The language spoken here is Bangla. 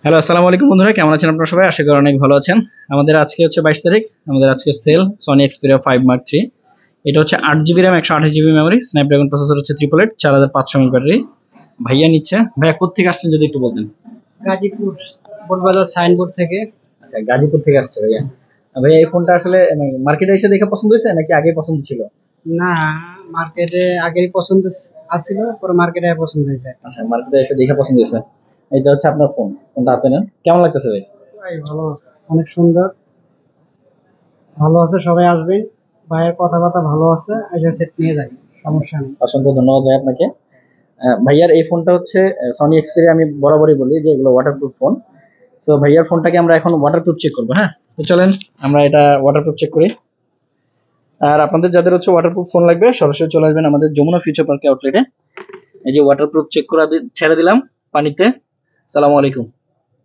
হ্যালো, আসসালামু আলাইকুম বন্ধুরা, কেমন আছেন আপনারা সবাই? আশা করি অনেক ভালো আছেন। আমাদের আজকে হচ্ছে 22 তারিখ। আমাদের আজকে সেল সনি এক্সপেরিয়া 5 Mark 3। এটা হচ্ছে 8 GB RAM, 128 GB memory, Snapdragon processor হচ্ছে 888, 4500 mAh ব্যাটারি। ভাইয়া নিচ্ছে। ভাইয়া কোত্থেকে আসছেন যদি একটু বলতেন? গাজীপুর বোটবাজার সাইনবোর্ড থেকে। আচ্ছা, গাজীপুর থেকে আসছে ভাইয়া। ভাইয়া এই ফোনটা আসলে মার্কেটে এসে দেখে পছন্দ হয়েছে নাকি আগে পছন্দ ছিল? না, মার্কেটে আগেই পছন্দ আসছিল, পরে মার্কেটে পছন্দ হয়েছে। আচ্ছা, মার্কেটে এসে দেখে পছন্দ হয়েছে। এটা হচ্ছে আপনার ফোন। ফোনটা হাতে নেন। কেমন লাগতেছে ভাই? ভাই ভালো, অনেক সুন্দর, ভালো আছে। সবাই আসবেন, ভাইয়ের কথাবার্তা ভালো আছে, এটা সেট নিয়ে যাই, সমস্যা নেই। অসংখ্য ধন্যবাদ ভাই আপনাকে। ভাইয়ার এই ফোনটা হচ্ছে সনি এক্সপেরিয়া। আমি বরাবরই বলি যে এগুলো ওয়াটারপ্রুফ ফোন। তো ভাইয়ার ফোনটাকে আমরা এখন ওয়াটারপ্রুফ চেক করবো। হ্যাঁ, তো চলেন আমরা এটা ওয়াটারপ্রুফ চেক করি। আর আপনাদের যাদের হচ্ছে ওয়াটারপ্রুফ ফোন লাগবে সরাসরি চলে আসবেন আমাদের যমুনা ফিউচার পার্ক আউটলেটে। এই যে ওয়াটারপ্রুফ চেক করা ছেড়ে দিলাম পানিতে। সালামু আলাইকুম।